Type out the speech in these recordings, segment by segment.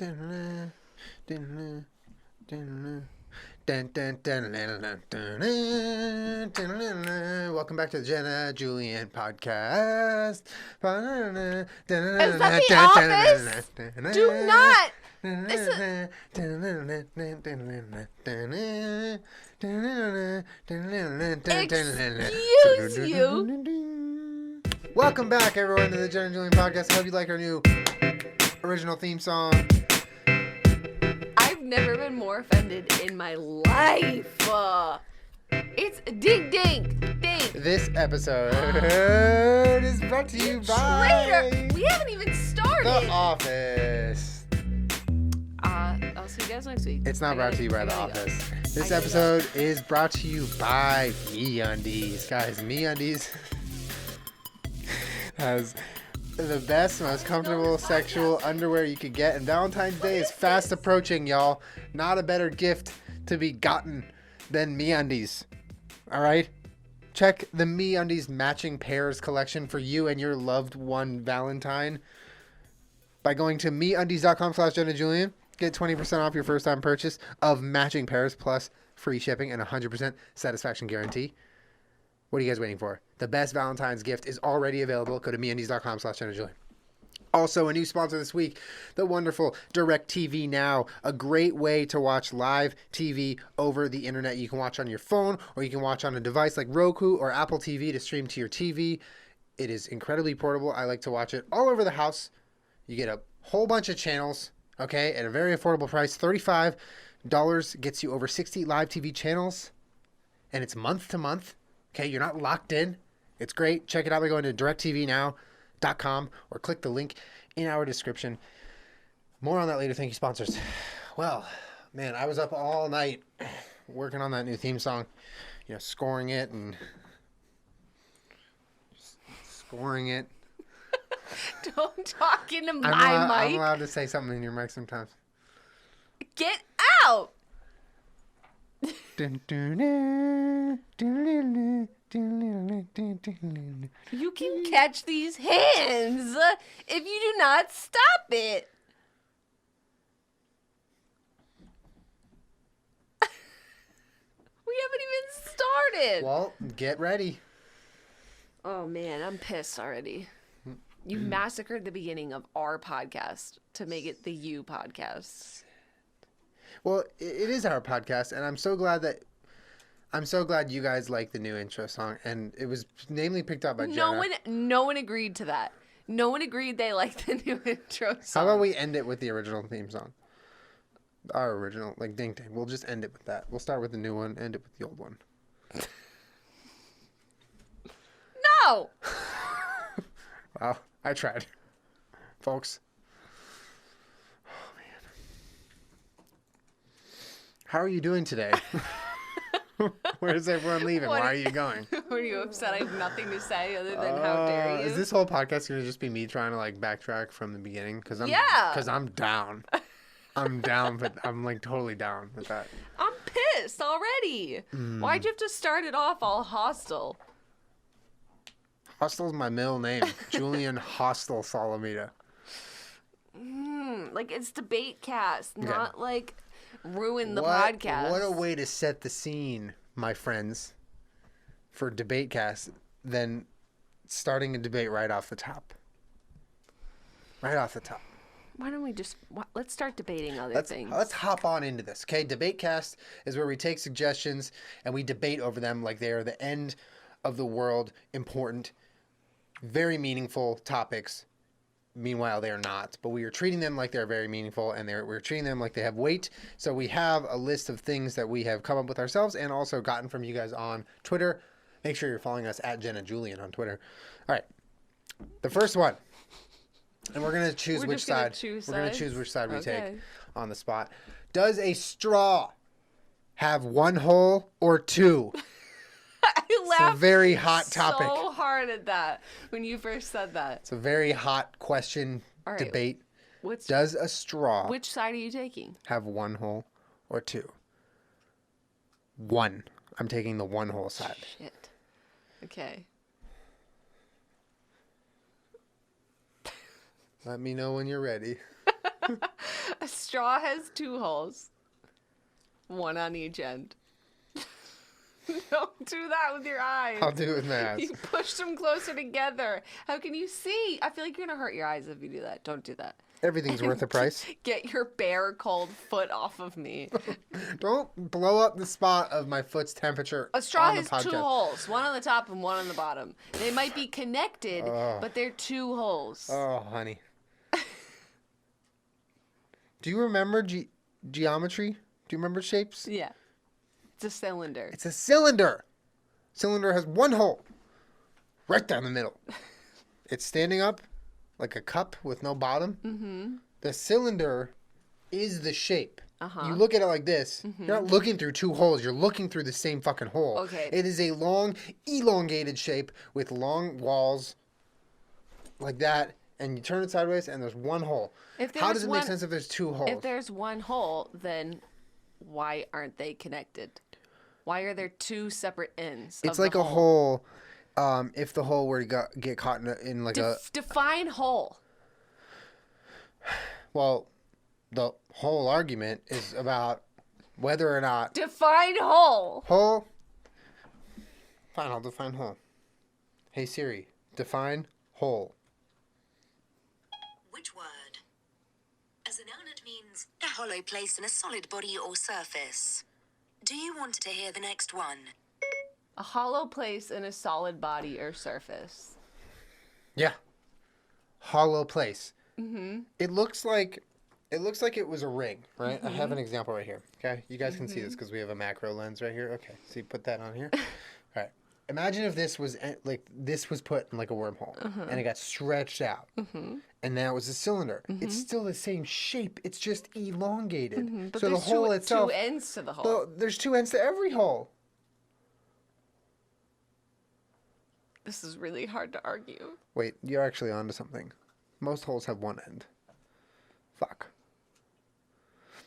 Welcome back to the Jenna Julien Podcast. Is that the office? Do not. Excuse you. Welcome back, everyone, to the Jenna Julien Podcast. I hope you like our new original theme song. I've never been more offended in my life. It's ding ding ding. This episode is brought to you by Traitor. We haven't even started. The Office. I'll see you guys next week. It's not brought to you by The Office. This episode is brought to you by MeUndies. Guys, MeUndies has the best, most comfortable sexual underwear you could get, and Valentine's Day is fast approaching, y'all. Not a better gift to be gotten than MeUndies. All right? Check the MeUndies matching pairs collection for you and your loved one Valentine by going to MeUndies.com/JennaJulien. Get 20% off your first time purchase of matching pairs plus free shipping and 100% satisfaction guarantee. What are you guys waiting for? The best Valentine's gift is already available. Go to MeUndies.com/JennaJulien. Also, a new sponsor this week, the wonderful DirecTV Now, a great way to watch live TV over the internet. You can watch on your phone, or you can watch on a device like Roku or Apple TV to stream to your TV. It is incredibly portable. I like to watch it all over the house. You get a whole bunch of channels, okay, at a very affordable price. $35 gets you over 60 live TV channels, and it's month to month. Okay, you're not locked in. It's great. Check it out by going to directtvnow.com or click the link in our description. More on that later. Thank you, sponsors. Well, man, I was up all night working on that new theme song, scoring it and scoring it. Don't talk into my mic. I'm allowed to say something in your mic sometimes. Get out. You can catch these hands if you do not stop it. We haven't even started. Well, get ready. Oh, man, I'm pissed already. You massacred the beginning of our podcast to make it the You podcast. Well, it is our podcast, and I'm so glad you guys like the new intro song, and it was namely picked up by Jenna. No one agreed to that. No one agreed they liked the new intro song. How about we end it with the original theme song? Our original, like Ding Ding. We'll just end it with that. We'll start with the new one, end it with the old one. No! Well, I tried. Folks. Oh, man. How are you doing today? Where's everyone leaving? Why are you going? Are you upset I have nothing to say other than how dare you? Is this whole podcast going to just be me trying to backtrack from the beginning? Because I'm down. I'm down, but I'm totally down with that. I'm pissed already. Why'd you have to start it off all hostile? Hostle's my middle name. Julian Hostel Salamita. It's debate cast, not ruin the podcast. What a way to set the scene, my friends, for debate cast than starting a debate right off the top. Right off the top. Why don't we let's start debating other things. Let's hop on into this, okay? Debate cast is where we take suggestions and we debate over them like they are the end of the world, important, very meaningful topics. Meanwhile, they are not, but we are treating them like they're very meaningful, and we're treating them like they have weight. So we have a list of things that we have come up with ourselves and also gotten from you guys on Twitter. Make sure you're following us at Jenna Julien on Twitter. All right, the first one, and we're gonna choose which side. We're gonna choose which side we take on the spot. Does a straw have one hole or two? I laughed it's a very hot topic. So hard at that when you first said that. It's a very hot question, debate. Does a straw... Which side are you taking? ...have one hole or two? One. I'm taking the one hole side. Shit. Okay. Let me know when you're ready. A straw has 2 holes. 1 on each end. Don't do that with your eyes. I'll do it with my eyes. You push them closer together. How can you see? I feel like you're going to hurt your eyes if you do that. Don't do that. Everything's worth a price. Get your bare cold foot off of me. Don't blow up the spot of my foot's temperature. A straw on the has 2 podcast. holes, 1 on the top and 1 on the bottom. They might be connected, but they're 2 holes. Oh, honey. Do you remember geometry? Do you remember shapes? Yeah. It's a cylinder. It's a cylinder. Cylinder has 1 hole. Right down the middle. It's standing up like a cup with no bottom. Mm-hmm. The cylinder is the shape. Uh-huh. You look at it like this. Mm-hmm. You're not looking through 2 holes. You're looking through the same fucking hole. Okay. It is a long, elongated shape with long walls like that. And you turn it sideways, and there's 1 hole. How does it make sense if there's 2 holes? If there's 1 hole, then why aren't they connected? Why are there 2 separate ends? It's like a hole. If the hole were to get caught in like a... Define hole. Well, the whole argument is about whether or not... Define hole. Hole? Fine, I'll define hole. Hey Siri, define hole. Which word? As a noun, it means a hollow place in a solid body or surface. Do you want to hear the next one? A hollow place in a solid body or surface. Yeah. Hollow place. Mm-hmm. It looks like it was a ring, right? Mm-hmm. I have an example right here. Okay, you guys can see this because we have a macro lens right here. Okay, so you put that on here. All right. Imagine if this was put in like a wormhole and it got stretched out, and now it was a cylinder. It's still the same shape. It's just elongated. But so the hole itself. 2 ends to the hole. There's 2 ends to every hole. This is really hard to argue. Wait, you're actually onto something. Most holes have 1 end. Fuck.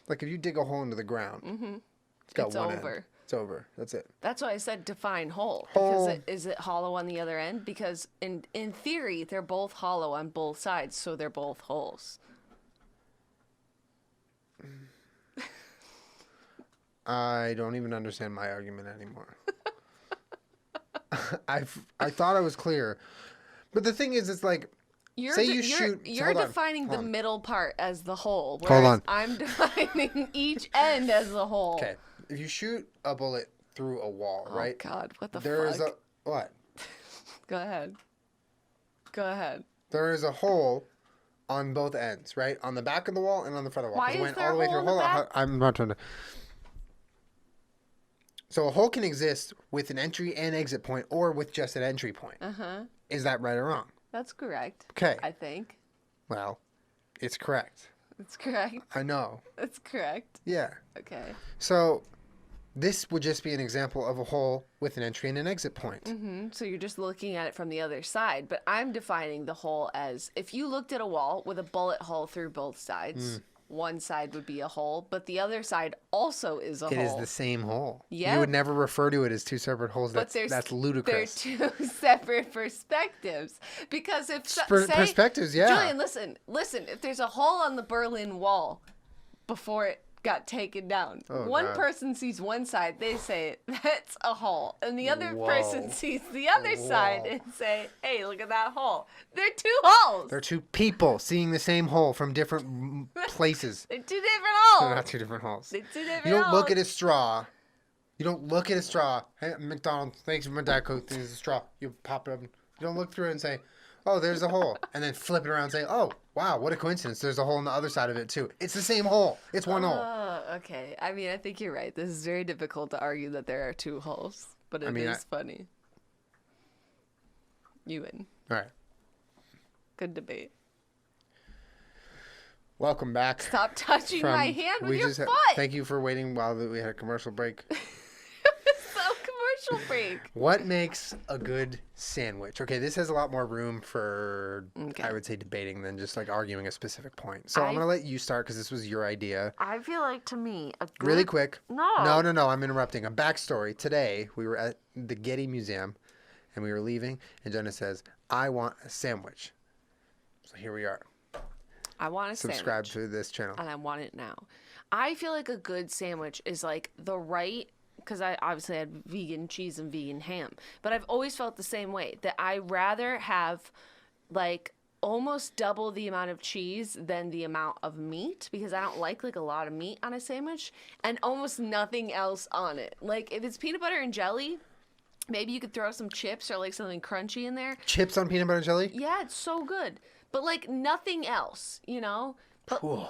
Like if you dig a hole into the ground, it's got 1 over. end. It's over. That's it. That's why I said define hole. Hole. Because is it hollow on the other end? Because in theory, they're both hollow on both sides, so they're both holes. I don't even understand my argument anymore. I thought I was clear. But the thing is, it's like, You're hold on, defining hold the on. middle part as the hole. Hold on. I'm defining each end as the hole. Okay, if you shoot a bullet through a wall, right? Oh, God, what the There fuck? is a... What? Go ahead. Go ahead. There is a hole on both ends, right? On the back of the wall and on the front of the wall. Why 'Cause it is went there all the way a hole through. in the Hold on, back? I'm not trying to... So a hole can exist with an entry and exit point, or with just an entry point. Uh-huh. Is that right or wrong? That's correct. Okay. I think. Well, it's correct. It's correct. I know. That's correct. Yeah. Okay. So this would just be an example of a hole with an entry and an exit point. So you're just looking at it from the other side. But I'm defining the hole as if you looked at a wall with a bullet hole through both sides, one side would be a hole, but the other side also is a hole. It is the same hole. Yeah. You would never refer to it as 2 separate holes. But That's ludicrous. They're 2 separate perspectives. Because if say, Perspectives, yeah. Julian, listen. If there's a hole on the Berlin Wall before it got taken down, one God. person sees one side, they say that's a hole, and the other Whoa. person sees the other side and say, "Hey, look at that hole." They're 2 holes. They're 2 people seeing the same hole from different places. They're 2 different holes. They're not 2 different holes. They're 2 different You don't holes. look at a straw. You don't look at a straw. Hey, McDonald's, thanks for my Diet Coke. There's a straw. You pop it up. You don't look through it and say, oh, there's a hole. And then flip it around and say, oh, wow, what a coincidence. There's a hole on the other side of it, too. It's the same hole. It's 1 hole. Okay. I mean, I think you're right. This is very difficult to argue that there are 2 holes, but it is funny. You win. All right. Good debate. Welcome back. Stop touching my hand with your foot. Thank you for waiting while we had a commercial break. Commercial break. What makes a good sandwich? Okay, this has a lot more room for, I would say, debating than just like arguing a specific point. So I'm going to let you start because this was your idea. I feel like to me, a good... Really quick. No, I'm interrupting. A backstory. Today, we were at the Getty Museum and we were leaving and Jenna says, I want a sandwich. So here we are. I want a subscribe sandwich. to this channel. And I want it now. I feel like a good sandwich is like the right, because I obviously had vegan cheese and vegan ham, but I've always felt the same way, that I rather have like almost double the amount of cheese than the amount of meat, because I don't like a lot of meat on a sandwich, and almost nothing else on it. Like if it's peanut butter and jelly, maybe you could throw some chips or like something crunchy in there. Chips on peanut butter and jelly? Yeah, it's so good. But like nothing else, you know? But Cool.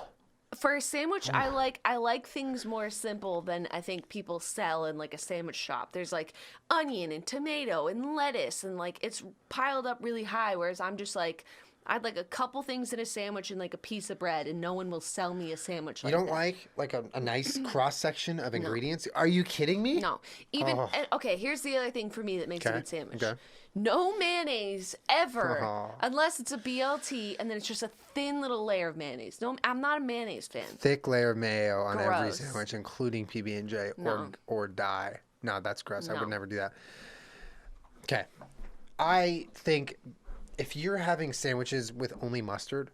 for a sandwich, I like things more simple than I think people sell in like a sandwich shop. There's like onion and tomato and lettuce, and like it's piled up really high, whereas I'm just like, I'd like a couple things in a sandwich and like a piece of bread, and no one will sell me a sandwich like You don't that. like a nice cross section of ingredients? Are you kidding me? No. Even okay, here's the other thing for me that makes a Okay, good sandwich. okay. No mayonnaise ever, Oh. unless it's a BLT, and then it's just a thin little layer of mayonnaise. No, I'm not a mayonnaise fan. Thick layer of mayo on every Gross. sandwich, including PB&J No. or die. No, that's gross. I No. would never do that. Okay. I think if you're having sandwiches with only mustard,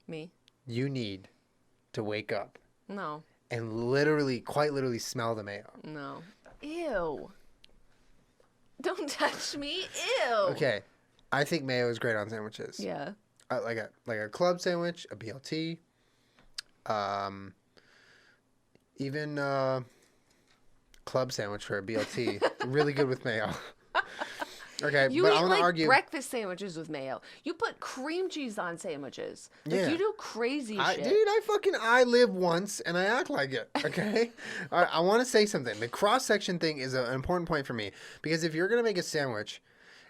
Me? you need to wake up No. and quite literally smell the mayo. No. Ew. Don't touch me. Ew. Okay. I think mayo is great on sandwiches. Yeah. Like a club sandwich, a BLT, even club sandwich for a BLT. Really good with mayo. Okay, You but eat I want to like argue. breakfast sandwiches with mayo. You put cream cheese on sandwiches. Like Yeah. you do crazy shit. Dude, I live once and I act like it. Okay, I want to say something. The cross section thing is an important point for me, because if you're gonna make a sandwich,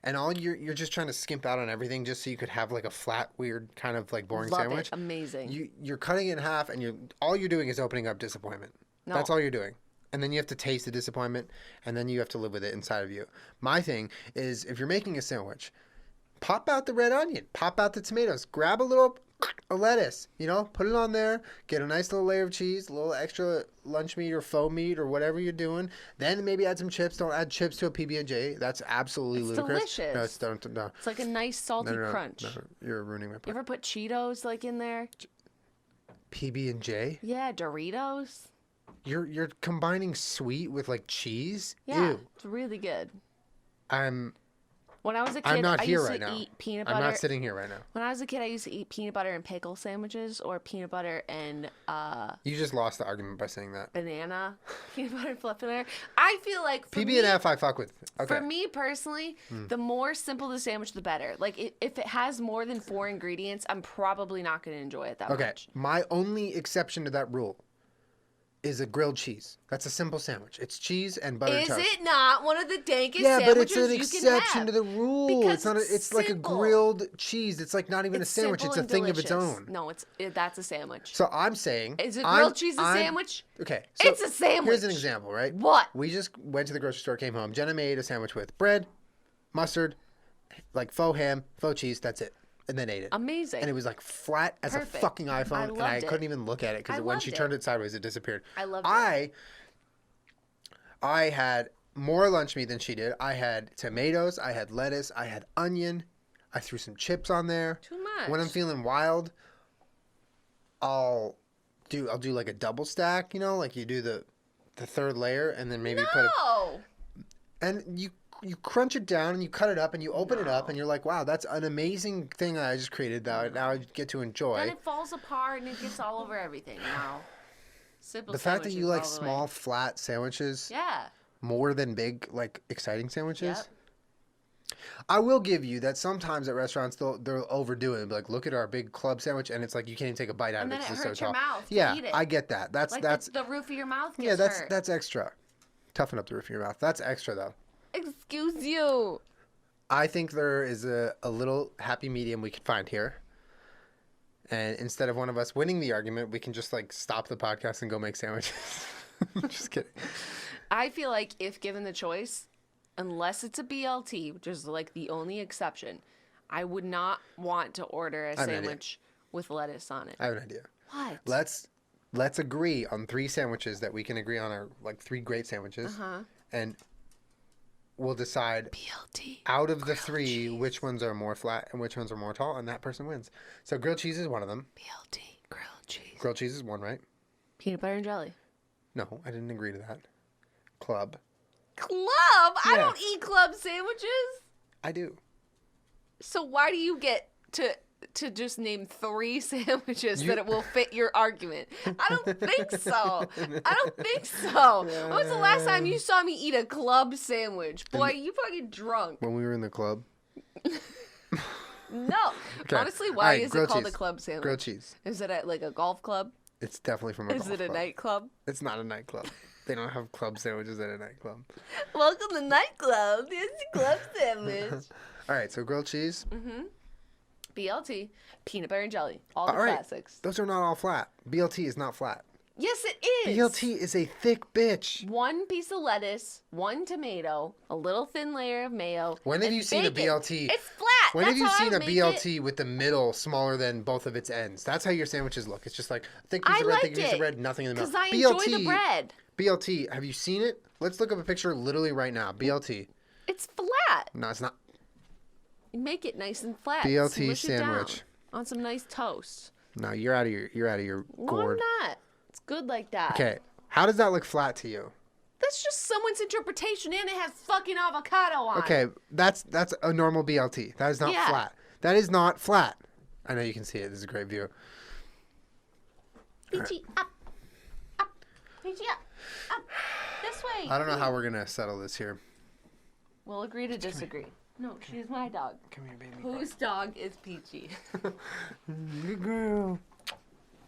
and all you're just trying to skimp out on everything just so you could have like a flat, weird kind of like boring Love sandwich. it. Amazing. You're cutting it in half, and all you're doing is opening up disappointment. No. That's all you're doing. And then you have to taste the disappointment, and then you have to live with it inside of you. My thing is, if you're making a sandwich, pop out the red onion, pop out the tomatoes, grab a little lettuce, put it on there, get a nice little layer of cheese, a little extra lunch meat or faux meat or whatever you're doing. Then maybe add some chips. Don't add chips to a PB&J. That's absolutely ludicrous. Delicious. No, no. It's like a nice salty crunch. No, you're ruining my You point. ever put Cheetos like in there? PB&J? Yeah, Doritos. You're combining sweet with like cheese? Yeah, Ew. it's really good. I'm When I was a kid, I'm not I here used right to now. eat peanut I'm butter. not sitting here right now. When I was a kid, I used to eat peanut butter and pickle sandwiches, or peanut butter and You just lost the argument by saying that. banana. Peanut butter and fluff banana. I feel like for PB me, and F I fuck with. Okay. For me personally, the more simple the sandwich, the better. Like if it has more than 4 ingredients, I'm probably not going to enjoy it that Okay. much. My only exception to that rule is a grilled cheese. That's a simple sandwich. It's cheese and buttered Is toast. it not one of the dankest Yeah, but it's sandwiches an you can exception have? to the rule. Because It's not. It's like a simple. grilled cheese. It's like not even It's a sandwich. simple It's a and thing of its delicious. own. No, that's a sandwich. So I'm saying. Is it grilled cheese a sandwich? Okay. It's a sandwich. Here's an example, right? What? We just went to the grocery store, came home. Jenna made a sandwich with bread, mustard, like faux ham, faux cheese. That's it. And then ate it. Amazing. And it was like flat as Perfect. a fucking iPhone. I And I loved it. couldn't even look at it because I when loved she it. turned it sideways, it disappeared. I loved it. I had more lunch meat than she did. I had tomatoes. I had lettuce. I had onion. I threw some chips on there. Too much. When I'm feeling wild, I'll do like a double stack, like you do the third layer and then maybe put it. No. And you crunch it down and you cut it up and you open it up and you're like, wow, that's an amazing thing I just created that now I get to enjoy. Then it falls apart and it gets all over everything. No. Simple The fact that you sandwiches like all the small, way. flat sandwiches Yeah. more than big, like exciting sandwiches. Yep. I will give you that sometimes at restaurants they'll overdo it and be like, look at our big club sandwich, and it's like you can't even take a bite out And of then it. it It's hurts so your tall. mouth to Yeah, eat it. I get that. That's Like that's the roof of your mouth gets yeah, hurt. that's extra. Toughen up the roof of your mouth. That's extra though. Excuse you. I think there is a little happy medium we can find here. And instead of one of us winning the argument, we can just like stop the podcast and go make sandwiches. Just kidding. I feel like if given the choice, unless it's a BLT, which is like the only exception, I would not want to order a have an idea. sandwich with lettuce on it. I have an idea. What? Let's agree on 3 sandwiches that we can agree on are like 3 great sandwiches. Uh-huh. And will decide BLT. out of the three which ones are more flat and which ones are more tall, and that person wins. So grilled cheese is one of them. BLT. Grilled cheese. Grilled cheese is one, right? Peanut butter and jelly. No, I didn't agree to that. Club. Club? I Yeah. don't eat club sandwiches. I do. So why do you get to just name 3 sandwiches that it will fit your argument? I don't think so. I don't think so. When was the last time you saw me eat a club sandwich? Boy, you fucking drunk. When we were in the club. No. Okay. Honestly, why All right, is it grilled called cheese. a club sandwich? Grilled cheese. Is it at like a golf club? It's definitely from a Is golf it a club. nightclub? It's not a nightclub. They don't have club sandwiches at a nightclub. Welcome to nightclub. It's a club sandwich. All right, so grilled cheese. BLT, peanut butter and jelly. All the All right. classics. Those are not all flat. BLT is not flat. Yes, it is. BLT is a thick bitch. 1 piece of lettuce, 1 tomato, a little thin layer of mayo. When have and you seen a bacon. BLT? It's flat. When That's have you how I seen a make BLT it. with the middle smaller than both of its ends? That's how your sandwiches look. It's just like thick piece I of bread, thick liked piece of it, bread, nothing in the middle. because I enjoy the bread. BLT, have you seen it? Let's look up a picture literally right now. BLT. It's flat. No, it's not. You make it nice and flat. BLT Smush it down sandwich. on some nice toast. No, you're out of your No, gourd. I'm not. It's good like that. Okay. How does that look flat to you? That's just someone's interpretation, and it has fucking avocado on it. Okay, that's a normal BLT. That is not Yeah. flat. That is not flat. I know you can see it. This is a great view. Peachy up, up, peachy up, this way. I don't know how we're gonna settle this here. We'll agree to disagree. No, she's my dog. Come here, baby. Whose dog is Peachy? Good girl.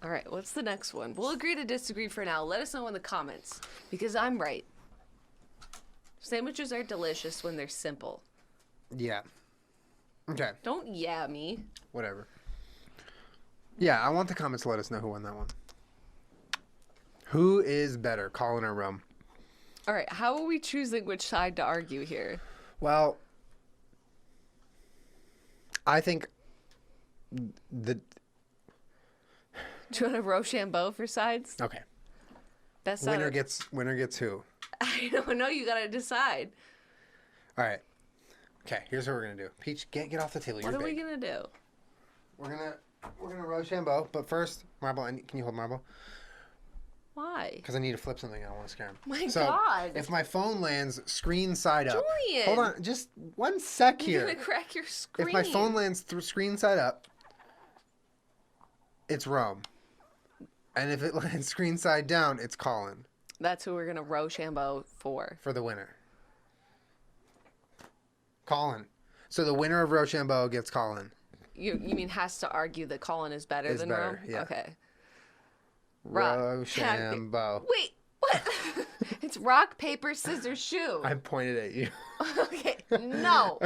All right, what's the next one? We'll agree to disagree for now. Let us know in the comments, because I'm right. Sandwiches are delicious when they're simple. Yeah. Okay. Don't yeah me. Whatever. Yeah, I want the comments to let us know who won that one. Who is better, Colin or Rome? All right, how are we choosing which side to argue here? Well, I think the Do you want a Rochambeau for sides? okay. That's Winner gets who? I don't know. You gotta decide. All right. Okay, here's what we're gonna do. Peach, get off the table. You're What are we big. gonna do? We're gonna Rochambeau, but first, Marble. Can you hold Marble? Why? Because I need to flip something. I don't want to scare him. My so, God. if my phone lands screen side up, Julian. hold on, just 1 sec You're here. gonna crack your screen. If my phone lands through screen side up, it's Rome. And if it lands screen side down, it's Colin That's who we're gonna Rochambeau for. for the winner. Colin. So the winner of Rochambeau gets Colin. You mean has to argue that Colin is better Is than better, Rome? yeah. Okay. Rock, Rochambeau. Wait, what? It's rock, paper, scissors, shoe. I pointed at you. Okay, no.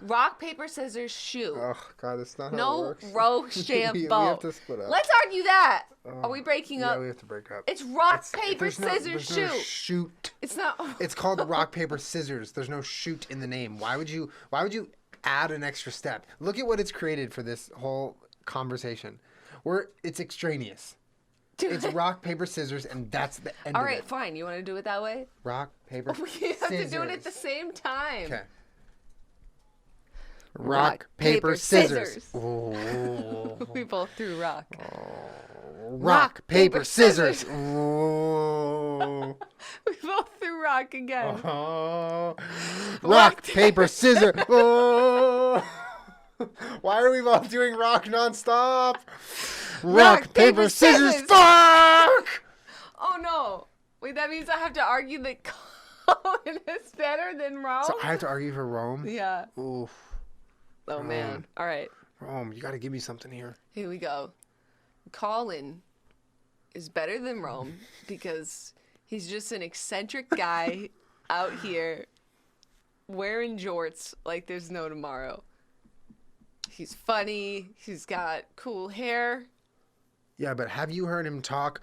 Rock, paper, scissors, shoe. Oh, God, that's not how it No works. Rochambeau. we have to split up. Let's argue that. Are we breaking Yeah, up? we have to break up. It's rock, paper, There's no- scissors, there's no shoe. shoot. It's not. It's called rock, paper, scissors. There's no shoot in the name. Why would you add an extra step? Look at what it's created for this whole conversation. It's extraneous. It's rock, paper, scissors, and that's the end All of right, it. fine. You want to do it that way? Rock, paper, We have scissors. to do it at the same time. Okay. Rock, paper, scissors. Ooh. We both threw rock. Rock, paper, scissors. Ooh. We both threw rock again. Oh. Rock, paper, scissors. Oh. Why are we both doing rock nonstop? Rock, paper, scissors. Fuck! Oh no. Wait, that means I have to argue that Colin is better than Rome? So I have to argue for Rome? Yeah. Oof. Oh man. All right. Rome, you got to give me something here. Here we go. Colin is better than Rome because he's just an eccentric guy out here wearing jorts like there's no tomorrow. He's funny. He's got cool hair. Yeah, but have you heard him talk?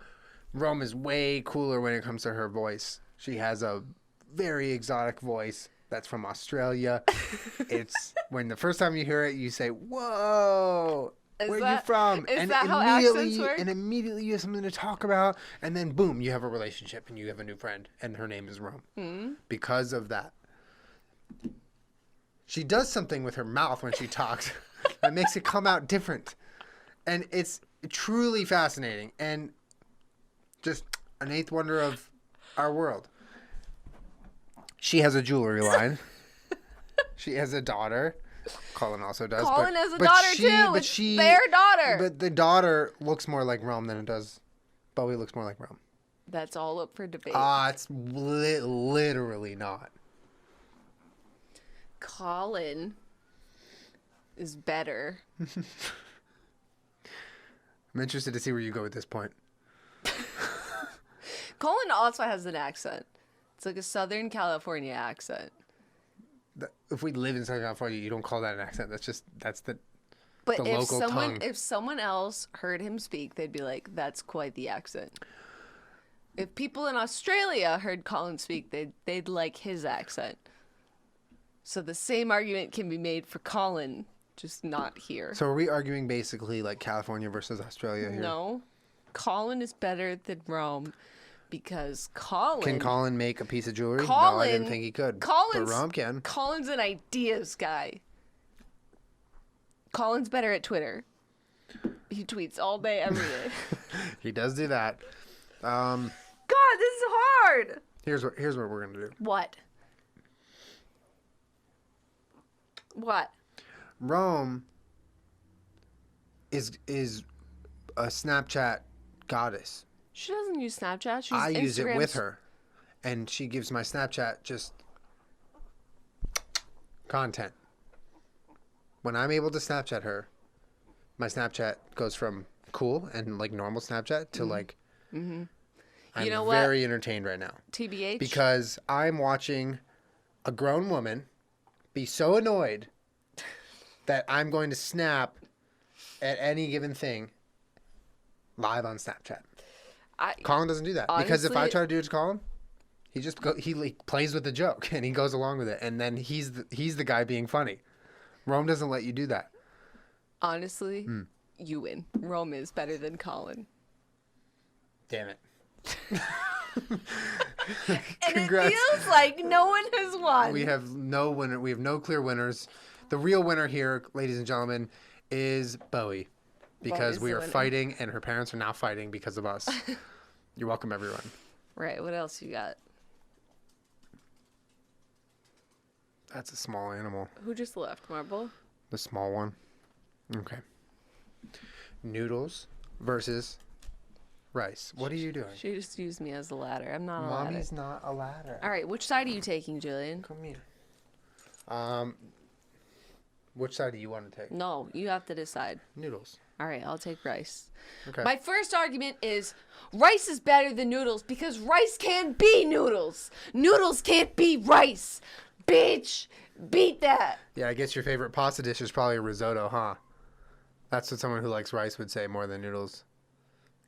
Rome is way cooler when it comes to her voice. She has a very exotic voice that's from Australia. It's when the first time you hear it, you say, "Whoa, where are you from?" Is And that how accents work? and immediately you have something to talk about, and then boom, you have a relationship and you have a new friend, and her name is Rome because of that. She does something with her mouth when she talks that makes it come out different. And it's truly fascinating and just an eighth wonder of our world. She has a jewelry line. She has a daughter. Colin also does. Colin has a daughter too. It's their daughter. But the daughter looks more like Rome than it does. Bowie looks more like Rome. That's all up for debate. It's literally not. Colin is better. I'm interested to see where you go at this point. Colin also has an accent. It's like a Southern California accent. If we live in Southern California, you don't call that an accent. That's the But the if local someone tongue. if someone else heard him speak, they'd be like, "That's quite the accent." If people in Australia heard Colin speak, they'd like his accent. So the same argument can be made for Colin, just not here. So are we arguing basically like California versus Australia here? No, Colin is better than Rome because Colin. Can Colin make a piece of jewelry? Colin, no, I didn't think he could. But Rome can. Colin's an ideas guy. Colin's better at Twitter. He tweets all day, every day. He does do that. God, this is hard. Here's what we're gonna do. What? What? Rome is a Snapchat goddess. She doesn't use Snapchat. She I uses use it with Instagram's- her, and she gives my Snapchat just content. When I'm able to Snapchat her, my Snapchat goes from cool and like normal Snapchat to like. I'm You know what? very entertained right now TBH. because I'm watching a grown woman be so annoyed that I'm going to snap at any given thing live on Snapchat. Colin doesn't do that because if I honestly- try to do it to Colin, he like, plays with the joke and he goes along with it, and then he's the guy being funny. Rome doesn't let you do that. Honestly, you win. Rome is better than Colin. Damn it! And Congrats. it feels like no one has won. We have no winner. We have no clear winners. The real winner here, ladies and gentlemen, is Bowie, because Bowie's we the are winner. fighting, and her parents are now fighting because of us. You're welcome, everyone. Right. What else you got? That's a small animal. Who just left? Marble? The small one. Okay. Noodles versus rice. What are you doing? She just used me as a ladder. I'm not a ladder. Mommy's not a ladder. All right. Which side are you taking, Julian? Come here. Which side do you want to take? No, you have to decide. Noodles. All right, I'll take rice. Okay. My first argument is rice is better than noodles because rice can't be noodles. Noodles can't be rice. Bitch, beat that. Yeah, I guess your favorite pasta dish is probably a risotto, huh? That's what someone who likes rice would say more than noodles.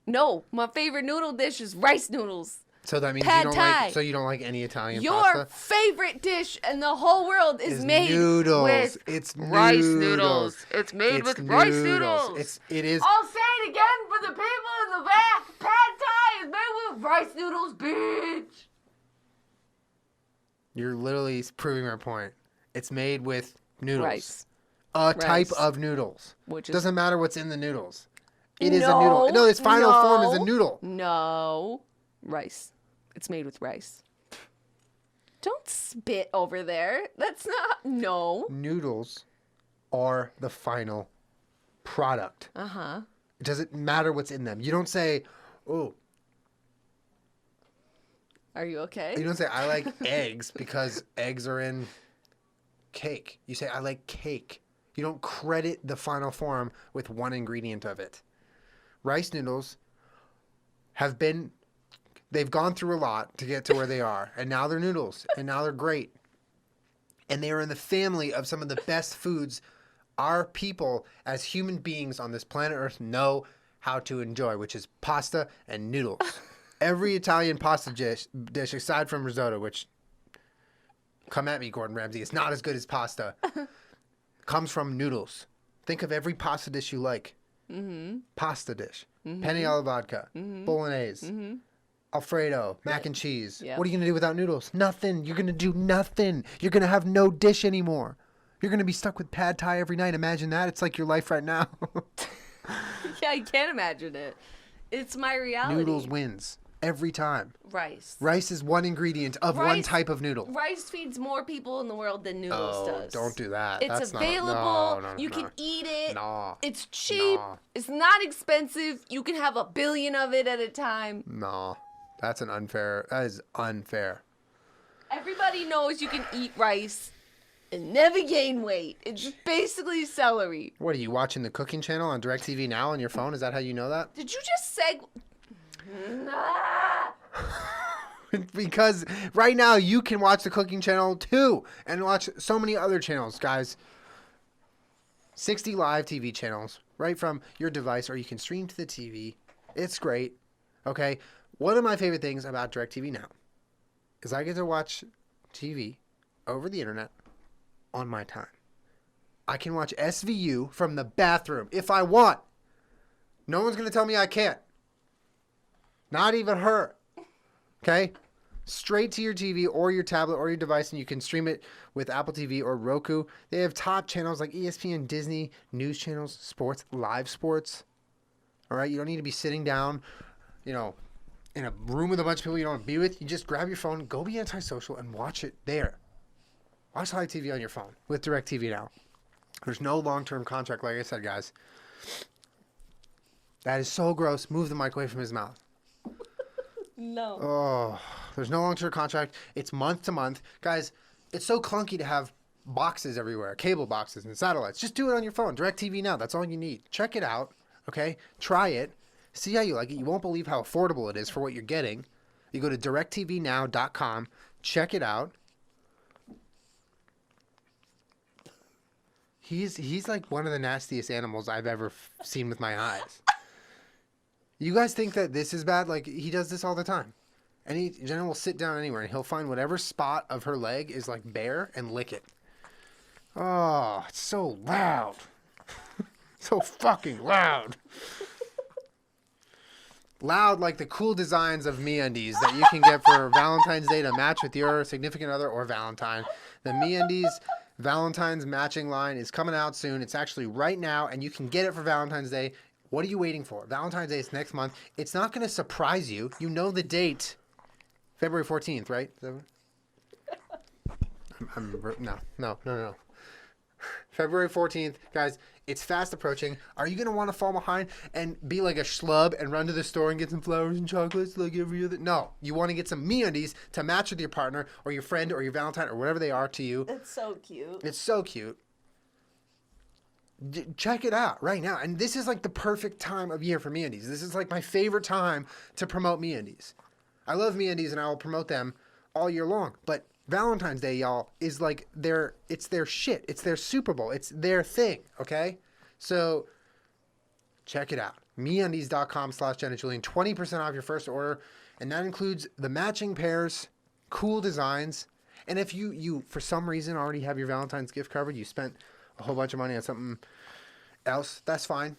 No, my favorite noodle dish is rice noodles. So that means Pad you don't Thai. like. So you don't like any Italian Your pasta. favorite dish in the whole world is made noodles. with It's rice noodles. noodles. It's made It's with rice noodles. It is. I'll say it again for the people in the back. Pad Thai is made with rice noodles, bitch. You're literally proving our point. It's made with noodles. Rice. A type Rice. of noodles. Which is Doesn't matter what's in the noodles. It is a noodle. No, its final form is a noodle. No. Rice. It's made with rice. Don't spit over there. That's not. No. Noodles are the final product. Uh-huh. It doesn't matter what's in them. You don't say, oh, Are you okay? you don't say, I like eggs because eggs are in cake. You say, I like cake. You don't credit the final form with one ingredient of it. Rice noodles they've gone through a lot to get to where they are. And now they're noodles. And now they're great. And they are in the family of some of the best foods our people as human beings on this planet Earth know how to enjoy, which is pasta and noodles. Every Italian pasta dish, aside from risotto, which, come at me, Gordon Ramsay, it's not as good as pasta, comes from noodles. Think of every pasta dish you like. Mm-hmm. Pasta dish. Mm-hmm. Penne alla vodka. Mm-hmm. Bolognese. Mm-hmm. Alfredo. Mac and cheese. Yeah. What are you going to do without noodles? Nothing. You're going to do nothing. You're going to have no dish anymore. You're going to be stuck with pad thai every night. Imagine that. It's like your life right now. Yeah, I can't imagine it. It's my reality. Noodles wins every time. Rice. Rice is one ingredient of one type of noodle. Rice feeds more people in the world than noodles does. Don't do that. It's That's available. No, you can eat it. No. It's cheap. No. It's not expensive. You can have 1 billion of it at a time. No. That is unfair. Everybody knows you can eat rice and never gain weight. It's basically celery. What, are you watching the cooking channel on DirecTV Now on your phone? Is that how you know that? Did you just say... Because right now you can watch the cooking channel too and watch so many other channels, guys. 60 live TV channels right from your device, or you can stream to the TV. It's great. Okay. One of my favorite things about DirecTV Now is I get to watch TV over the internet on my time. I can watch SVU from the bathroom if I want. No one's going to tell me I can't. Not even her. Okay? Straight to your TV or your tablet or your device, and you can stream it with Apple TV or Roku. They have top channels like ESPN, Disney, news channels, sports, live sports. All right? You don't need to be sitting down, in a room with a bunch of people you don't want to be with. You just grab your phone, go be antisocial, and watch it there. Watch live TV on your phone with DirecTV Now. There's no long-term contract, like I said, guys. That is so gross. Move the mic away from his mouth. No. Oh, there's no long-term contract. It's month to month. Guys, it's so clunky to have boxes everywhere, cable boxes and satellites. Just do it on your phone. DirecTV Now. That's all you need. Check it out, okay? Try it. See how you like it. You won't believe how affordable it is for what you're getting. You go to directvnow.com. Check it out. He's like one of the nastiest animals I've ever seen with my eyes. You guys think that this is bad? Like, he does this all the time. Jenna will sit down anywhere and he'll find whatever spot of her leg is like bare and lick it. Oh, it's so loud. So fucking loud. Loud like the cool designs of MeUndies that you can get for Valentine's Day to match with your significant other or Valentine. The MeUndies Valentine's matching line is coming out soon. It's actually right now, and you can get it for Valentine's Day. What are you waiting for? Valentine's Day is next month. It's not going to surprise you. You know the date. February 14th, right? No. February 14th, guys, it's fast approaching. Are you going to want to fall behind and be like a schlub and run to the store and get some flowers and chocolates like every other? No, you want to get some MeUndies to match with your partner or your friend or your Valentine or whatever they are to you. It's so cute. It's so cute. Check it out right now. And this is like the perfect time of year for MeUndies. This is like my favorite time to promote MeUndies. I love MeUndies and I will promote them all year long. But Valentine's Day, y'all, is like it's their shit. It's their Super Bowl. It's their thing, okay? So check it out. MeUndies.com/Jenna Julien. 20% off your first order. And that includes the matching pairs, cool designs. And if you for some reason already have your Valentine's gift covered, you spent a whole bunch of money on something else, that's fine.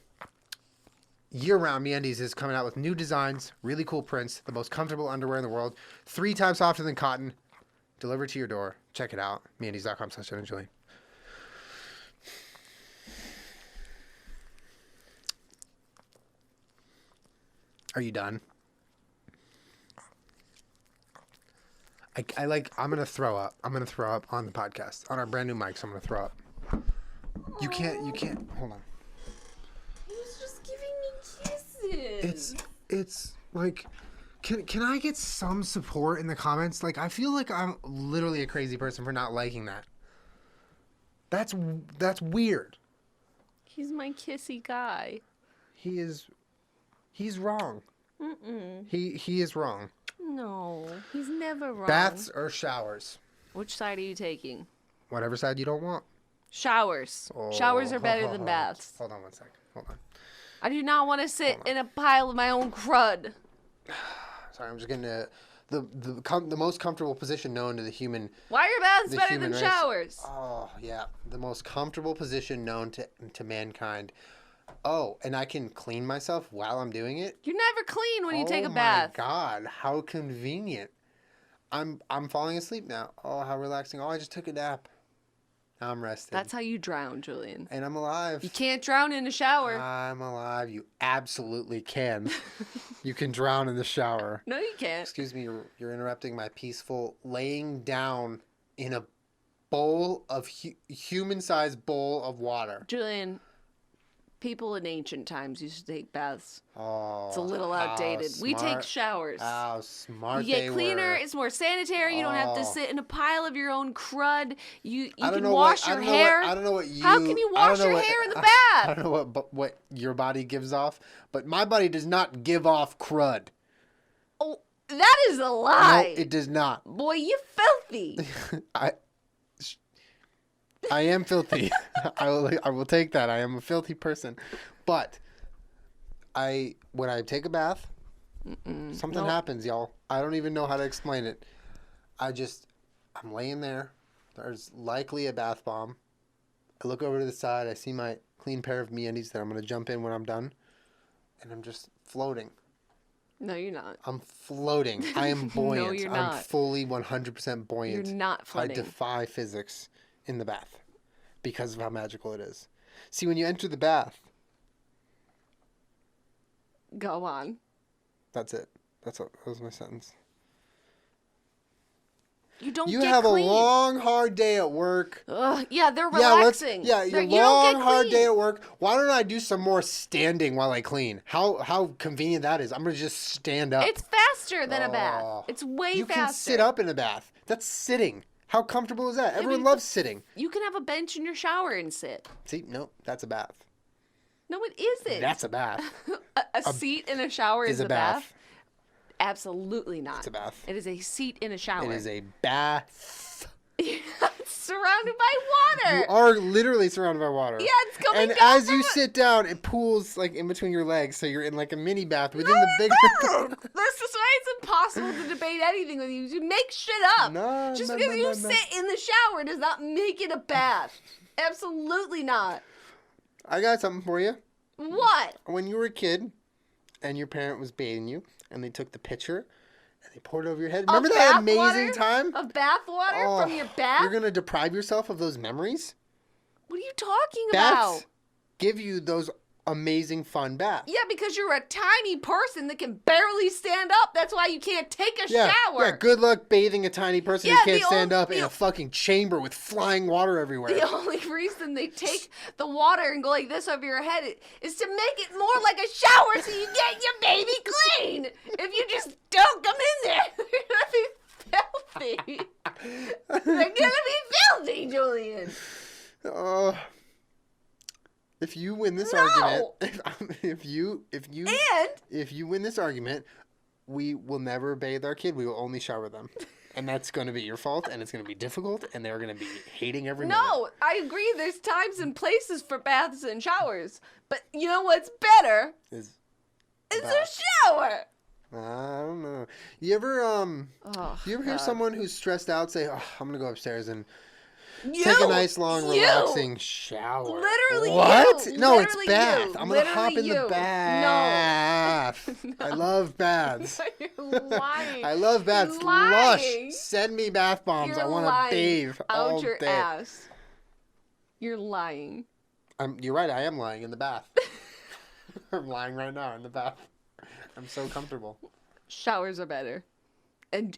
Year-round, MeUndies is coming out with new designs, really cool prints, the most comfortable underwear in the world, 3 times softer than cotton, delivered to your door. Check it out. MeUndies.com/Jenna Julien. Are you done? I'm going to throw up. I'm going to throw up on the podcast. On our brand new mics, I'm going to throw up. You can't, hold on. He was just giving me kisses. It's like, can I get some support in the comments? Like, I feel like I'm literally a crazy person for not liking that. That's weird. He's my kissy guy. He's wrong. He is wrong. No, he's never wrong. Baths or showers? Which side are you taking? Whatever side you don't want. Showers. Showers are better than baths. Hold on one second. Hold on. I do not want to sit in a pile of my own crud. Sorry, I'm just getting the most comfortable position known to the human. Why are baths the better human than race. showers? Oh, yeah. The most comfortable position known to mankind. Oh, and I can clean myself while I'm doing it? You're never clean when you take a bath. Oh, my God. How convenient. I'm falling asleep now. Oh, how relaxing. Oh, I just took a nap. I'm rested. That's how you drown, Julian. And I'm alive. You can't drown in a shower. I'm alive. You absolutely can. You can drown in the shower. No, you can't. Excuse me, you're interrupting my peaceful laying down in a bowl of human-sized bowl of water. Julian, people in ancient times used to take baths. Oh, It's a little outdated. We take showers. How smart You get they cleaner. were. It's more sanitary. You don't have to Oh. sit in a pile of your own crud. You I don't can know wash what- I your don't know hair. what- I don't know what you. How can you I don't wash know your what- hair in the I bath? don't know what your body gives off, but my body does not give off crud. Oh, that is a lie. No, it does not. Boy, you filthy. I am filthy. I will take that. I am a filthy person, but when I take a bath, something Nope. happens, y'all. I don't even know how to explain it. I'm laying there. There's likely a bath bomb. I look over to the side. I see my clean pair of MeUndies that I'm gonna jump in when I'm done, and I'm just floating. No, you're not. I'm floating. I am buoyant. No, you're I'm not. fully 100% buoyant. You're not floating. I defy physics in the bath because of how magical it is. See, when you enter the bath, Go on. that's it. That was my sentence. You don't You get have clean. a long, hard day at work. Ugh, yeah, they're Yeah, relaxing. your You don't get long, hard clean. day at work. Why don't I do some more standing while I clean? How convenient that is. I'm going to just stand up. It's faster than a Oh. bath. It's way You faster. can sit up in a bath. That's sitting. How comfortable is that? Everyone you loves sitting. You can have a bench in your shower and sit. See, no, that's a bath. No, it isn't. That's a bath. a seat in a shower is a a bath. Absolutely not. It's a bath. It is a seat in a shower. It is a bath. It's surrounded by water. You are literally surrounded by water. Yeah, it's coming And down as you from sit down, it pools like in between your legs, so you're in like a mini bath within No, the big. This is why it's impossible to debate anything with you. You make shit up. No, Just no, because no, you no, no. sit in the shower does not make it a bath. Absolutely not. I got something for you. What? When you were a kid, and your parent was bathing you, and they took the pitcher, and they poured it over your head. Remember Of that bath amazing water? time? Of bath water from your bath? You're gonna deprive yourself of those memories. What are you talking Baths about? give you those amazing fun baths. Yeah, because you're a tiny person that can barely stand up. That's why you can't take a shower. Yeah, good luck bathing a tiny person Yeah, who can't the stand ol- up in the- a fucking chamber with flying water everywhere. The only reason they take the water and go like this over your head is to make it more like a shower so you get your baby clean. If you just don't come in there, you're gonna be filthy. They're gonna be filthy, Julian. If you win this No! argument, if you win this argument, we will never bathe our kid. We will only shower them. And that's going to be your fault, and it's going to be difficult, and they're going to be hating every minute. No, I agree. There's times and places for baths and showers, but you know what's better? Is Is bath. a shower. I don't know. You ever hear God. someone who's stressed out say, "Oh, I'm going to go upstairs and You, take a nice, long, you. relaxing shower." Literally what? you. No, Literally it's bath. you. I'm going to hop in Literally the you. bath. I love baths. You're lying. I love baths. You're lying. Lush. Send me bath bombs. You're I want to lying bathe out all your day. ass. You're lying. You're right. I am lying in the bath. I'm lying right now in the bath. I'm so comfortable. Showers are better. And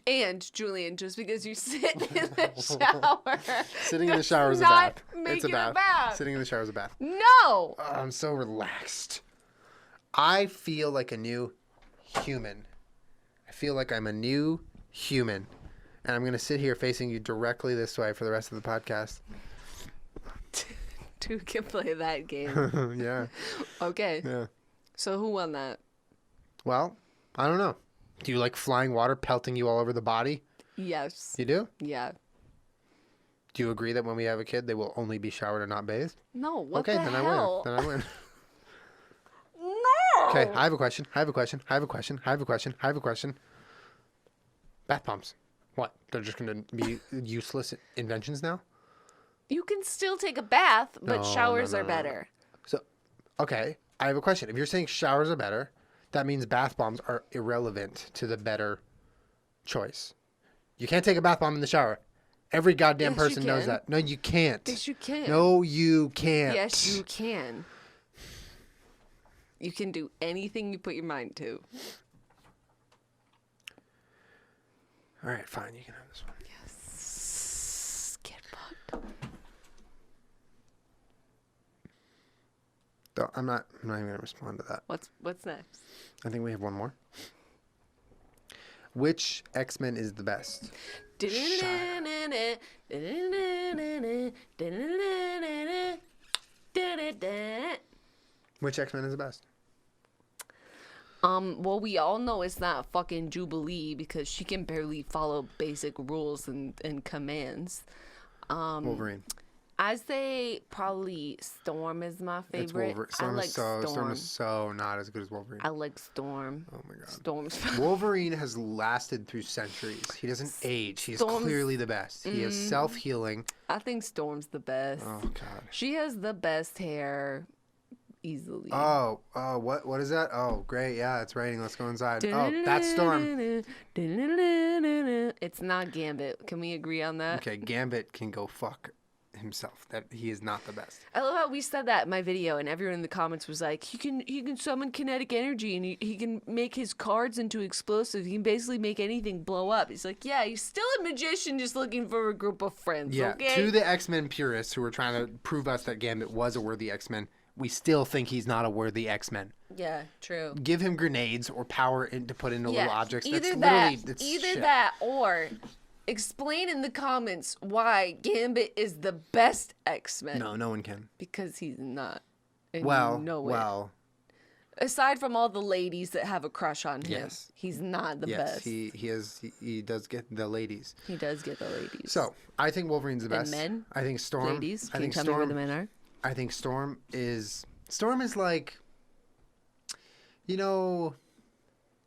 Julian, just because you sit in the shower, Sitting in the shower is a not bath. make It's a it bath. a bath. Sitting in the shower is a bath. No. Oh, I'm so relaxed. I feel like a new human. I feel like I'm a new human. And I'm going to sit here facing you directly this way for the rest of the podcast. Two can play that game. Yeah. Okay. Yeah. So who won that? Well, I don't know. Do you like flying water pelting you all over the body? Yes. You do? Yeah. Do you agree that when we have a kid, they will only be showered and not bathed? No. What Okay, the then hell? I win. Then I win. No. Okay, I have a question. Bath bombs. What? They're just going to be useless inventions now? You can still take a bath, but No, showers no, are no. better. So, okay, I have a question. If you're saying showers are better, that means bath bombs are irrelevant to the better choice. You can't take a bath bomb in the shower. Every goddamn Yes, you person knows can. that. No, you can't. Yes, you can. No, you can't. Yes, you can. You can do anything you put your mind to. All right, fine. You can have this one. Yes. Get fucked. I'm not even gonna respond to that. What's next? I think we have one more. Which X-Men is the best? Which X-Men is the best? Well, we all know it's not fucking Jubilee because she can barely follow basic rules and commands. Wolverine. I'd say probably Storm is my favorite. Storm is so not as good as Wolverine. I like Storm. Oh my god. Storm's Wolverine has lasted through centuries. He doesn't age. He is clearly the best. He is self-healing. I think Storm's the best. Oh god. She has the best hair easily. Oh, what is that? Oh, great. Yeah, it's raining. Let's go inside. Oh, that's Storm. It's not Gambit. Can we agree on that? Okay, Gambit can go fuck himself. That he is not the best. I love how we said that in my video, and everyone in the comments was like, he can summon kinetic energy, and he can make his cards into explosives. He can basically make anything blow up. He's like, yeah, he's still a magician just looking for a group of friends, Yeah, okay? to the X-Men purists who were trying to prove us that Gambit was a worthy X-Men, we still think he's not a worthy X-Men. Yeah, true. Give him grenades or power to put into little objects. Either That's either that or explain in the comments why Gambit is the best X-Men. No one can. Because he's not. Well. Aside from all the ladies that have a crush on him, Yes. he's not the best. He does get the ladies. He does get the ladies. So I think Wolverine's the best. men? I think Storm. Ladies? I Can you think tell me where the men are? I think Storm is like,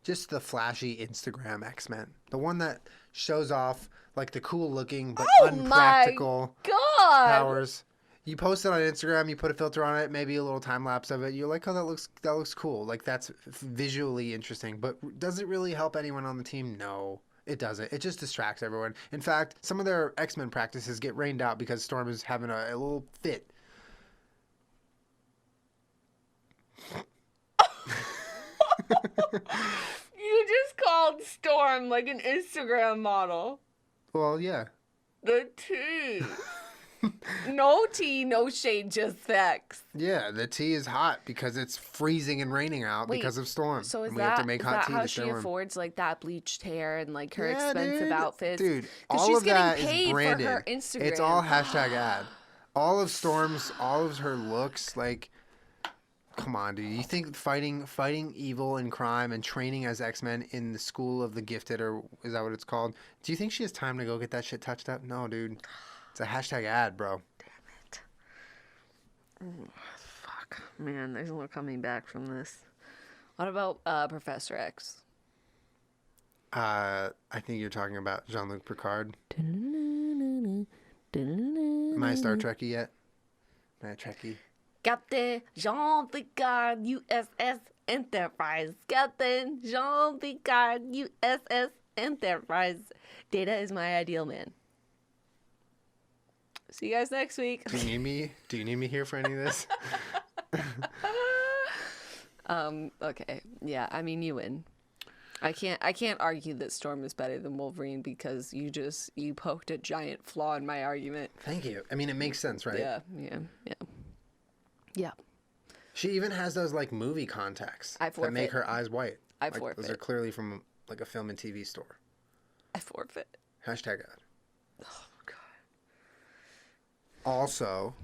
just the flashy Instagram X-Men. The one that shows off like the cool looking but unpractical God! powers. You post it on Instagram, you put a filter on it, maybe a little time lapse of it. You're like, oh, that looks cool. Like that's visually interesting. But does it really help anyone on the team? No, it doesn't. It just distracts everyone. In fact, some of their X-Men practices get rained out because Storm is having a little fit. You just called Storm like an Instagram model. Well, yeah. The tea. No tea, no shade, just facts. Yeah, the tea is hot because it's freezing and raining out because of Storm. So is and we that, have to make is hot that tea how to she stay warm. affords like that bleached hair and like her Yeah, expensive outfits? Dude, 'Cause all she's of that getting paid is branded. for her Instagram. It's all hashtag ad. All of Storm's, all of her looks, like, come on, dude. You think fighting evil and crime and training as X-Men in the School of the Gifted, or is that what it's called? Do you think she has time to go get that shit touched up? No, dude. It's a hashtag ad, bro. Fuck, man, there's no coming back from this. What about Professor X? I think you're talking about Jean-Luc Picard. Am I a Star Trekkie yet? Am I a Trekkie? Captain Jean Picard, USS Enterprise. Captain Jean Picard, USS Enterprise. Data is my ideal man. See you guys next week. Do you need me here for any of this? Okay. Yeah, I mean you win. I can't argue that Storm is better than Wolverine because you poked a giant flaw in my argument. Thank you. I mean, it makes sense, right? Yeah. She even has those like movie contacts I that make forfeit. her eyes white. I Like, forfeit. those are clearly from like a film and TV store. I forfeit. Hashtag ad. Oh god. Also,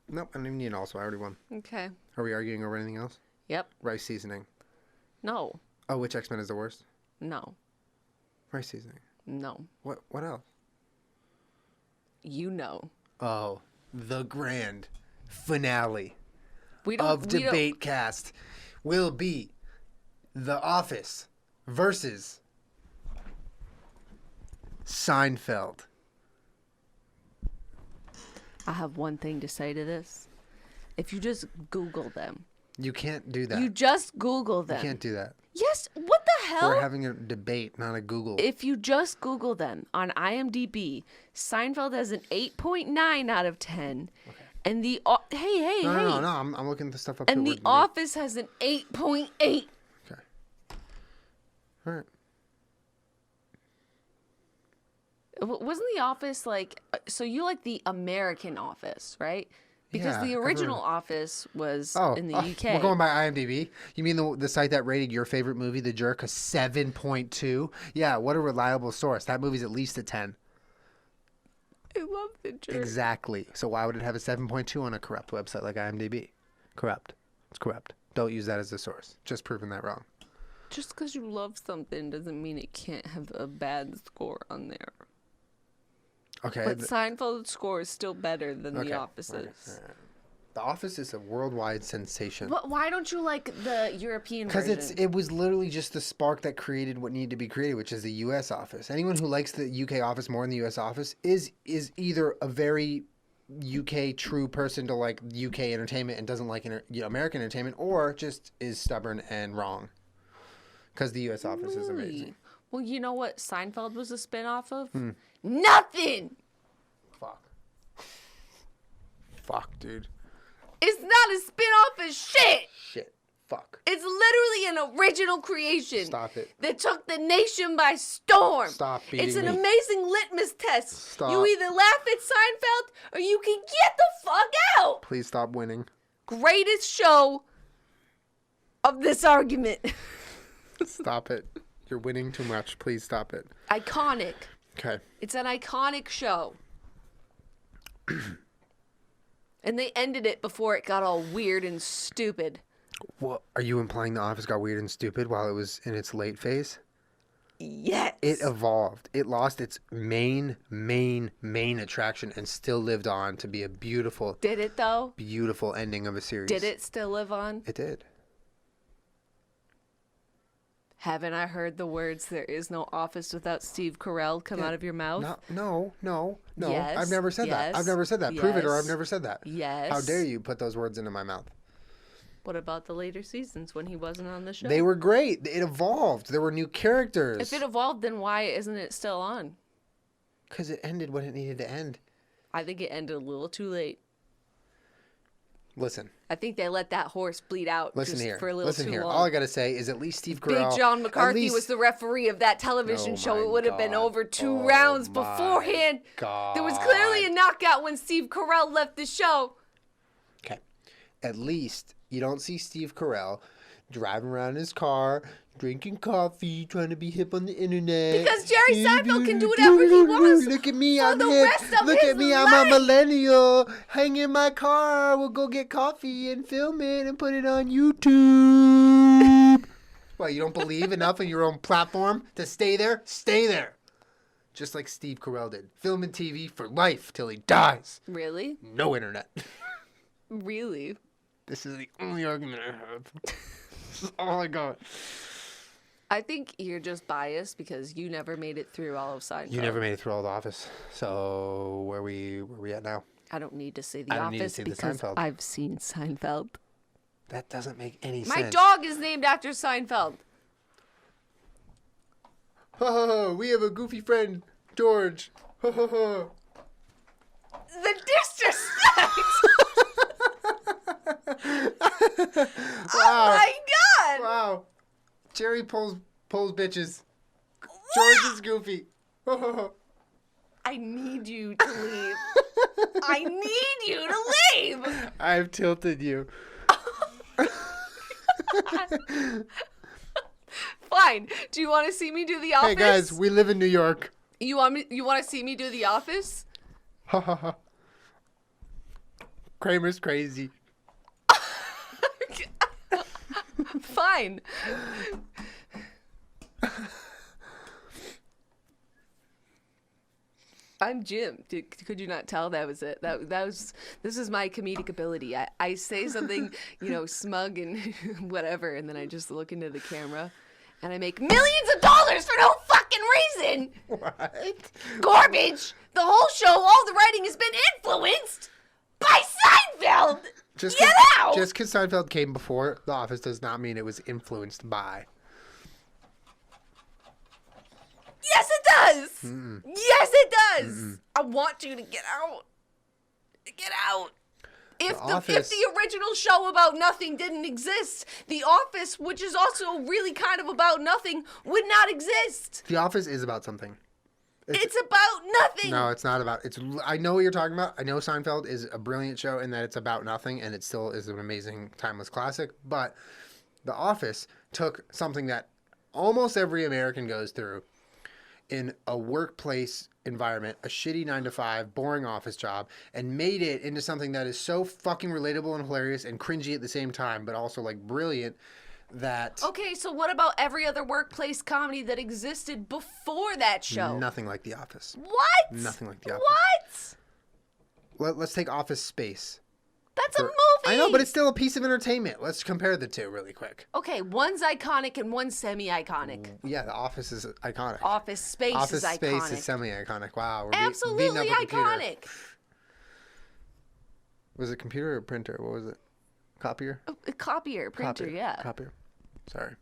nope, I don't even need an also. I already won. Okay. Are we arguing over anything else? Yep. Rice seasoning. No. Oh, which X-Men is the worst? No. Rice seasoning. No. What else? You know. Oh, the grand finale We of don't. Debate Cast will be The Office versus Seinfeld. I have one thing to say to this. If you just Google them. You can't do that. You just Google them. You can't do that. Yes. What the hell? We're having a debate, not a Google. If you just Google them on IMDb, Seinfeld has an 8.9 out of 10. Okay. And hey. No, I'm looking at the stuff up and here. The Office has an 8.8. Okay. All right. Wasn't The Office like... So you like the American Office, right? Because Yeah, the original Office was in the UK. We're going by IMDb. You mean the site that rated your favorite movie, The Jerk, a 7.2? Yeah, what a reliable source. That movie's at least a 10. I love The Jerk. Exactly. So why would it have a 7.2 on a corrupt website like IMDb? Corrupt. It's corrupt. Don't use that as a source. Just proving that wrong. Just because you love something doesn't mean it can't have a bad score on there. Okay. But Seinfeld's score is still better than The Office's. Okay. The Office is a worldwide sensation. But why don't you like the European version? Because it was literally just the spark that created what needed to be created, which is the U.S. Office. Anyone who likes the UK Office more than the U.S. Office is either a very UK true person to like UK entertainment and doesn't like American entertainment, or just is stubborn and wrong. Because the U.S. Office is amazing. Well, you know what Seinfeld was a spinoff of? Nothing! Fuck, dude. It's not a spinoff of shit! Shit. Fuck. It's literally an original creation. Stop it. That took the nation by storm. Stop beating It's an me. amazing litmus test. Stop. You either laugh at Seinfeld or you can get the fuck out. Please stop winning. Greatest show of this argument. Stop it. You're winning too much. Please stop it. Iconic. Okay. It's an iconic show. And they ended it before it got all weird and stupid. What, are you implying The Office got weird and stupid while it was in its late phase? Yes. It evolved. It lost its main attraction and still lived on to be a beautiful, Did it though? beautiful ending of a series. Did it still live on? It did. Haven't I heard the words "There is no office without Steve Carell" come out of your mouth? No. Yes, I've never said that. yes, I've never said that. Prove it or yes, I've never said that. Yes. How dare you put those words into my mouth? What about the later seasons when he wasn't on the show? They were great. It evolved. There were new characters. If it evolved, then why isn't it still on? Because it ended when it needed to end. I think it ended a little too late. Listen. I think they let that horse bleed out Listen just here. for a little Listen too here. long. All I got to say is at least Steve Carell. Big John McCarthy least- was the referee of that television Oh show. my It would have been God. over 2 Oh rounds my beforehand. God. There was clearly a knockout when Steve Carell left the show. Okay. At least you don't see Steve Carell driving around in his car, drinking coffee, trying to be hip on the internet. Because Jerry Seinfeld can do whatever he wants Look at me, for I'm the hip. rest of Look his at me, I'm life. a millennial. Hang in my car. We'll go get coffee and film it and put it on YouTube. What, you don't believe enough in your own platform to stay there? Stay there. Just like Steve Carell did. Film and TV for life till he dies. Really? No internet. Really? This is the only argument I have. This is all I got. I think you're just biased because you never made it through all of Seinfeld. You never made it through all the Office. So where we at now? I don't need to see The I don't need to Office see the because Seinfeld. I've seen Seinfeld. That doesn't make any My sense. dog is named after Seinfeld. Oh, we have a goofy friend, George. The disrespect! Wow. Oh my god! Wow. Jerry pulls bitches. George is goofy. I need you to leave. I need you to leave! I've tilted you. Fine. Do you want to see me do The Office? Hey guys, we live in New York. You want to see me do The Office? Kramer's crazy. Fine. I'm Jim. Could you not tell that was it? This is my comedic ability. I say something, smug and whatever, and then I just look into the camera and I make millions of dollars for no fucking reason. What? Garbage. The whole show, all the writing has been influenced by Seinfeld. Just Get out! Just because Seinfeld came before The Office does not mean it was influenced by. Yes, it does. I want you to get out. Get out. If the original show about nothing didn't exist, The Office, which is also really kind of about nothing, would not exist. The Office is about something. It's about nothing. No, it's not about. I know what you're talking about. I know Seinfeld is a brilliant show in that it's about nothing, and it still is an amazing timeless classic. But The Office took something that almost every American goes through in a workplace environment, a shitty 9-to-5, boring office job, and made it into something that is so fucking relatable and hilarious and cringy at the same time, but also like brilliant. Okay, so what about every other workplace comedy that existed before that show? Nothing like The Office. What? Nothing like The Office. What? Let's take Office Space. That's a movie. I know, but it's still a piece of entertainment. Let's compare the two really quick. Okay, one's iconic and one's semi-iconic. Yeah, The Office is iconic. Office Space is iconic. Office Space is semi-iconic. Wow. Absolutely iconic. Was it computer or printer? What was it? Copier? Copier, printer, yeah. Copier. Sorry.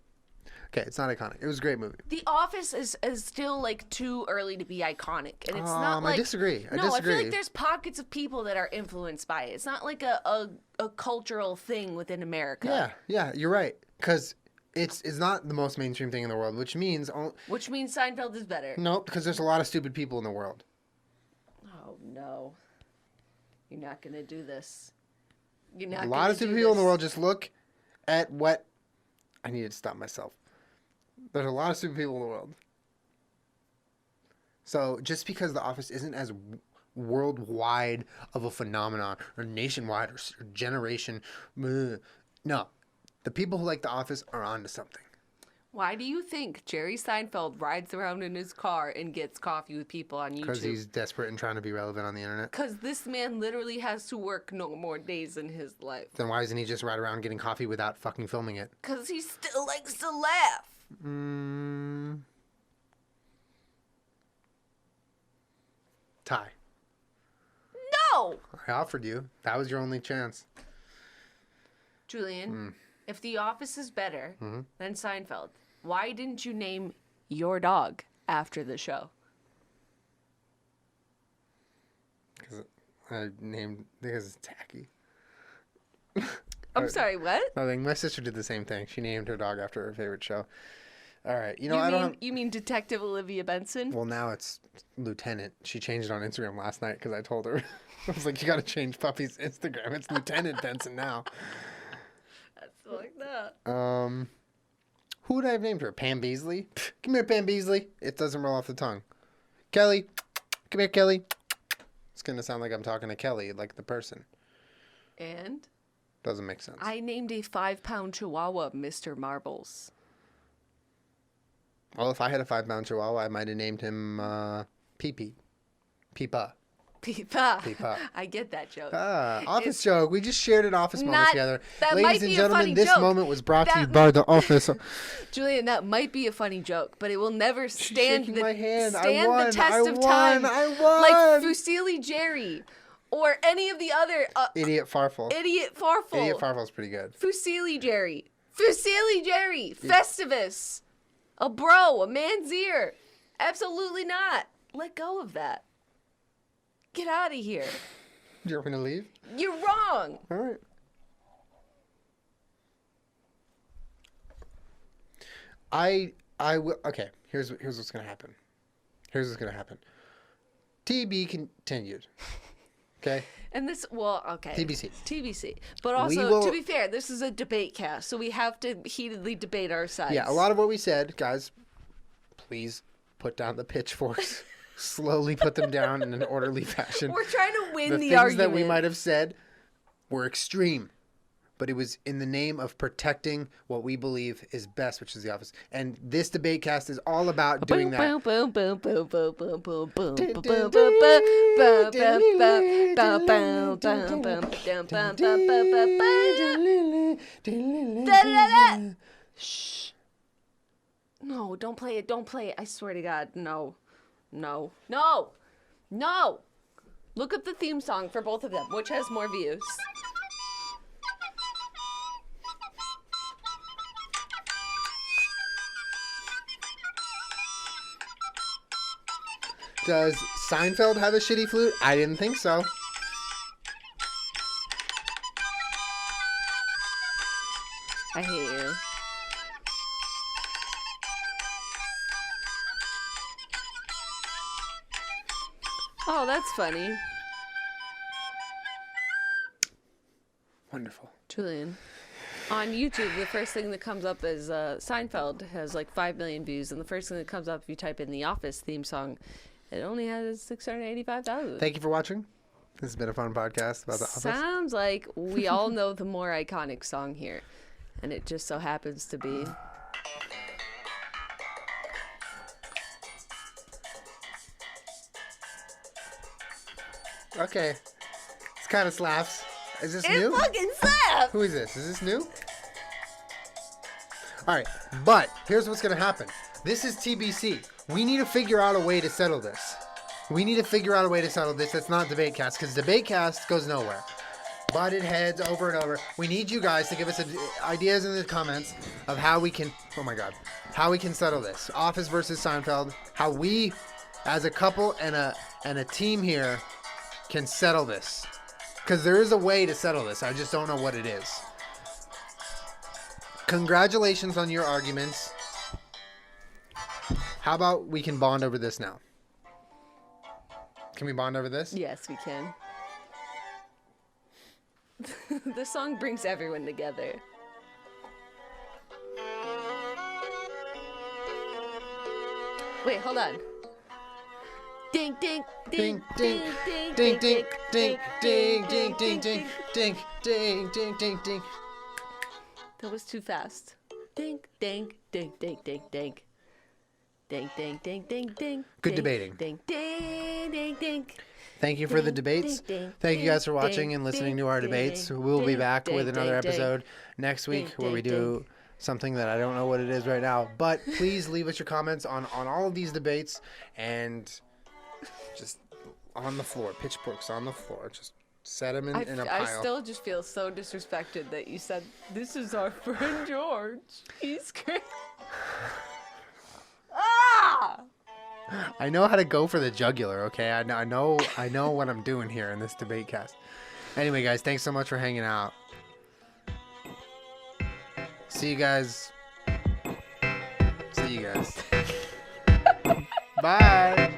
Okay, it's not iconic. It was a great movie. The Office is still like too early to be iconic, and it's not like. I disagree. I feel like there's pockets of people that are influenced by it. It's not like a cultural thing within America. Yeah, you're right. Because it's not the most mainstream thing in the world, which means Seinfeld is better. No, because there's a lot of stupid people in the world. Oh no, you're not gonna do this. You're not. A lot of stupid people in the world. Just look at what. I needed to stop myself. There's a lot of stupid people in the world. So just because The Office isn't as worldwide of a phenomenon or nationwide or generation, no. The people who like The Office are onto something. Why do you think Jerry Seinfeld rides around in his car and gets coffee with people on YouTube? Because he's desperate and trying to be relevant on the internet. Because this man literally has to work no more days in his life. Then why doesn't he just ride around getting coffee without fucking filming it? Because he still likes to laugh. Tie. No! I offered you. That was your only chance. Julian, if The Office is better than Seinfeld, why didn't you name your dog after the show? Because it's tacky. I'm sorry, what? Nothing. My sister did the same thing. She named her dog after her favorite show. All right. You mean Detective Olivia Benson? Well, now it's Lieutenant. She changed it on Instagram last night because I told her. I was like, you got to change Puppy's Instagram. It's Lieutenant Benson now. That's like that. Who would I have named her? Pam Beasley? Come here, Pam Beasley. It doesn't roll off the tongue. Kelly. Come here, Kelly. It's going to sound like I'm talking to Kelly, like the person. And? Doesn't make sense. I named a 5-pound Chihuahua Mr. Marbles. Well, if I had a 5-pound Chihuahua, I might have named him Pee-Pee. Peepa. Peepa. Peepa. I get that joke. Office joke. We just shared an office moment together. That Ladies might and be gentlemen, a funny this joke. moment was brought to you by The Office. Julian, that might be a funny joke, but it will never stand the the test of time. I won. Like Fusilli Jerry. Or any of the other... Idiot Farfel. Idiot Farfel. Idiot Farfel's pretty good. Fusilli Jerry. Fusilli Jerry. Festivus. A bro. A man's ear. Absolutely not. Let go of that. Get out of here. You're going to leave? You're wrong. All right. I will... Okay, here's what's going to happen. Here's what's going to happen. TB continued. Okay? And this, well, okay. TBC. But also, to be fair, this is a debate cast, so we have to heatedly debate our sides. Yeah, a lot of what we said, guys, please put down the pitchforks. Slowly put them down in an orderly fashion. We're trying to win the things argument. That we might have said were extreme, but it was in the name of protecting what we believe is best, which is The Office. And this debate cast is all about doing that. Boom, boom, boom, boom, boom, boom, boom, boom, boom. Shh. No, don't play it. Don't play it. I swear to God, no. No. Look up the theme song for both of them. Which has more views? Does Seinfeld have a shitty flute? I didn't think so. I hate you. Oh, that's funny. Wonderful. Julian. On YouTube, the first thing that comes up is Seinfeld has like 5 million views, and the first thing that comes up if you type in the Office theme song, it only has 685,000. Thank you for watching. This has been a fun podcast about the Office. Sounds like we all know the more iconic song here, and it just so happens to be. Okay. This kind of slaps. Is this It new? fucking slaps! Who is this? Is this new? Alright, but here's what's going to happen. This is TBC. We need to figure out a way to settle this. That's not DebateCast, because DebateCast goes nowhere. Butted heads over and over. We need you guys to give us ideas in the comments of how we can, how we can settle this. Office versus Seinfeld. How we, as a couple and a team here, can settle this. Because there is a way to settle this. I just don't know what it is. Congratulations on your arguments. How about we can bond over this now? Can we bond over this? Yes, we can. This song brings everyone together. Wait, hold on. Ding ding Ding ding ding ding ding ding ding ding ding ding ding ding ding ding. That was too fast. Ding ding ding ding ding ding. Ding ding ding ding ding. Good debating. Ding ding ding ding. Thank you for the debates. Thank you guys for watching and listening to our debates. We'll be back with another episode next week where we do something that I don't know what it is right now. But please leave us your comments on all of these debates and just on the floor. Pitchforks on the floor. Just set them in a pile. I still just feel so disrespected that you said, "This is our friend George. He's great." Ah! I know how to go for the jugular, okay? I know what I'm doing here in this debate cast. Anyway, guys, thanks so much for hanging out. See you guys. Bye.